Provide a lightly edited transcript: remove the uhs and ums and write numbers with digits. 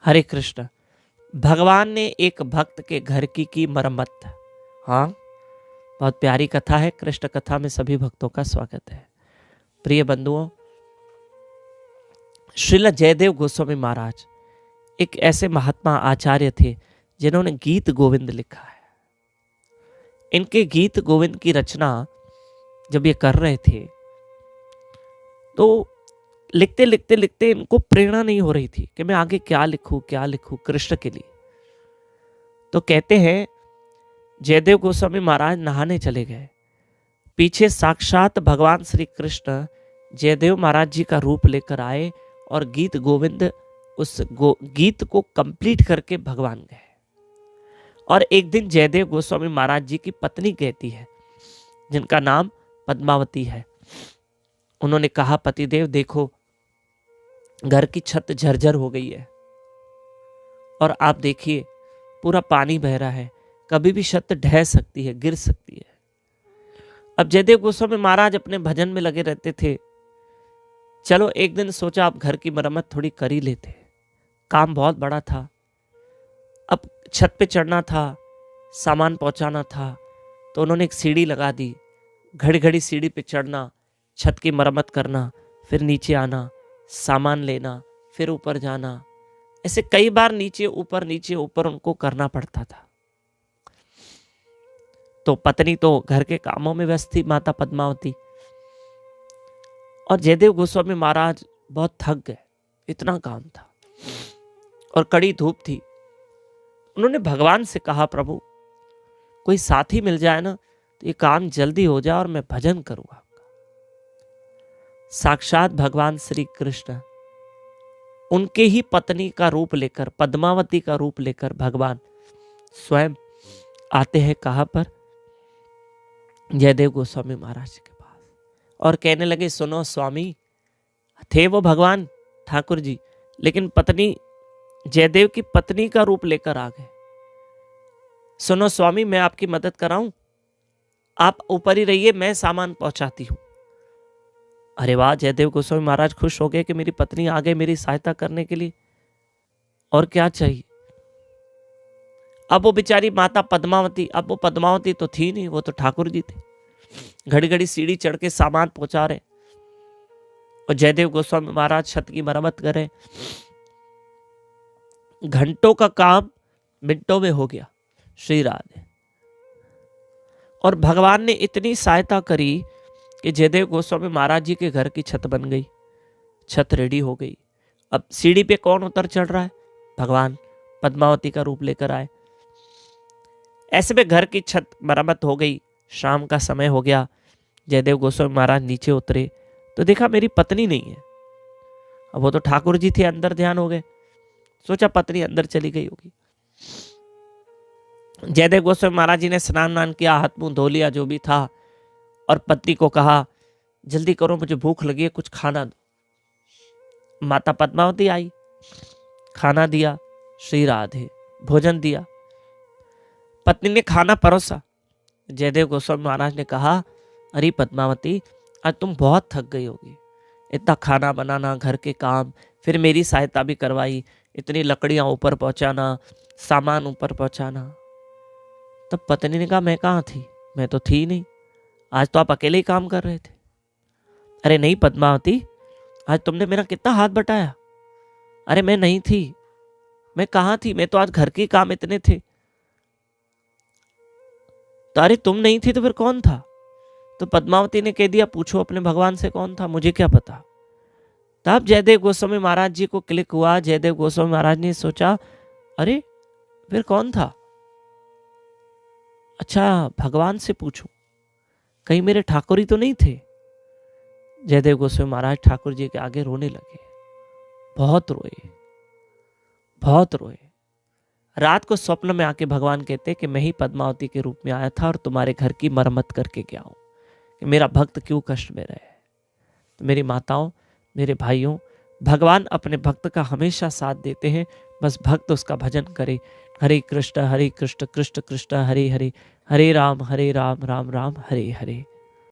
हरे कृष्ण। भगवान ने एक भक्त के घर की मरम्मत। हाँ, बहुत प्यारी कथा है। कृष्ण कथा में सभी भक्तों का स्वागत है। प्रिय बंधुओं, श्रील जयदेव गोस्वामी महाराज एक ऐसे महात्मा आचार्य थे जिन्होंने गीत गोविंद लिखा है। इनके गीत गोविंद की रचना जब ये कर रहे थे तो लिखते लिखते लिखते इनको प्रेरणा नहीं हो रही थी कि मैं आगे क्या लिखूं कृष्ण के लिए। तो कहते हैं जयदेव गोस्वामी महाराज नहाने चले गए। पीछे साक्षात भगवान श्री कृष्ण जयदेव महाराज जी का रूप लेकर आए और गीत गोविंद उस गीत को कंप्लीट करके भगवान गए। और एक दिन जयदेव गोस्वामी महाराज जी की पत्नी कहती है, जिनका नाम पद्मावती है, उन्होंने कहा, पतिदेव देखो घर की छत झरझर हो गई है और आप देखिए पूरा पानी बह रहा है, कभी भी छत ढह सकती है, गिर सकती है। अब जयदेव गोस्वामी महाराज अपने भजन में लगे रहते थे। चलो एक दिन सोचा आप घर की मरम्मत थोड़ी कर ही लेते। काम बहुत बड़ा था, अब छत पे चढ़ना था, सामान पहुंचाना था, तो उन्होंने एक सीढ़ी लगा दी। घड़ी घड़ी सीढ़ी पे चढ़ना, छत की मरम्मत करना, फिर नीचे आना, सामान लेना, फिर ऊपर जाना। ऐसे कई बार नीचे ऊपर उनको करना पड़ता था। तो पत्नी तो घर के कामों में व्यस्त थी, माता पद्मावती, और जयदेव गोस्वामी महाराज बहुत थक गए। इतना काम था और कड़ी धूप थी। उन्होंने भगवान से कहा, प्रभु कोई साथी मिल जाए ना तो ये काम जल्दी हो जाए और मैं भजन करूंगा। साक्षात भगवान श्री कृष्ण उनके ही पत्नी का रूप लेकर, पद्मावती का रूप लेकर भगवान स्वयं आते हैं। कहां पर? जयदेव गोस्वामी महाराज के पास, और कहने लगे, सुनो स्वामी। थे वो भगवान ठाकुर जी, लेकिन पत्नी जयदेव की पत्नी का रूप लेकर आ गए। सुनो स्वामी, मैं आपकी मदद कराऊं, आप ऊपर ही रहिए, मैं सामान पहुंचाती हूं। अरे वाह, जयदेव गोस्वामी महाराज खुश हो गए कि मेरी पत्नी आ गई मेरी सहायता करने के लिए, और क्या चाहिए। अब वो बेचारी माता पद्मावती, अब वो पद्मावती तो थी नहीं, वो तो ठाकुर जी थे। घड़ी घड़ी सीढ़ी चढ़ के सामान पहुंचा रहे और जयदेव गोस्वामी महाराज छत की मरम्मत कर रहे। घंटों का काम मिनटों में हो गया। श्री राधे। और भगवान ने इतनी सहायता करी कि जयदेव गोस्वामी महाराज जी के घर की छत बन गई, छत रेडी हो गई। अब सीढ़ी पे कौन उतर चढ़ रहा है? भगवान पद्मावती का रूप लेकर आए। ऐसे में घर की छत मरम्मत हो गई। शाम का समय हो गया। जयदेव गोस्वामी महाराज नीचे उतरे तो देखा मेरी पत्नी नहीं है। अब वो तो ठाकुर जी थे, अंदर ध्यान हो गए। सोचा पत्नी अंदर चली गई होगी। जयदेव गोस्वामी महाराज जी ने स्नान वान किया, हाथ मुंह धो लिया जो भी था, और पत्नी को कहा, जल्दी करो मुझे भूख लगी है, कुछ खाना दो। माता पद्मावती आई, खाना दिया। श्री राधे। भोजन दिया। पत्नी ने खाना परोसा। जयदेव गोस्वामी महाराज ने कहा, अरे पद्मावती, आज तुम बहुत थक गई होगी। इतना खाना बनाना, घर के काम, फिर मेरी सहायता भी करवाई, इतनी लकड़ियां ऊपर पहुंचाना, सामान ऊपर पहुंचाना। तब पत्नी ने कहा, मैं कहाँ थी, मैं तो थी नहीं, आज तो आप अकेले ही काम कर रहे थे। अरे नहीं पद्मावती, आज तुमने मेरा कितना हाथ बटाया। अरे मैं नहीं थी, मैं कहाँ थी, मैं तो आज घर के काम इतने थे। तो अरे तुम नहीं थी तो फिर कौन था? तो पद्मावती ने कह दिया, पूछो अपने भगवान से कौन था, मुझे क्या पता। तब जयदेव गोस्वामी महाराज जी को क्लिक हुआ। जयदेव गोस्वामी महाराज ने सोचा, अरे फिर कौन था? अच्छा, भगवान से पूछूं, कहीं मेरे ठाकुर ही तो नहीं थे। जयदेव गोस्वामी महाराज ठाकुर जी के आगे रोने लगे। बहुत रोए, बहुत रोए। रात को स्वप्न में आके भगवान कहते कि मैं ही पद्मावती के रूप में आया था और तुम्हारे घर की मरम्मत करके गया हूं कि मेरा भक्त क्यों कष्ट में रहे। तो मेरी माताओं, मेरे भाइयों, भगवान अपने भक्त का हमेशा साथ देते हैं, बस भक्त उसका भजन करे। हरे कृष्ण कृष्ण कृष्ण हरे हरे, हरे राम राम राम हरे हरे।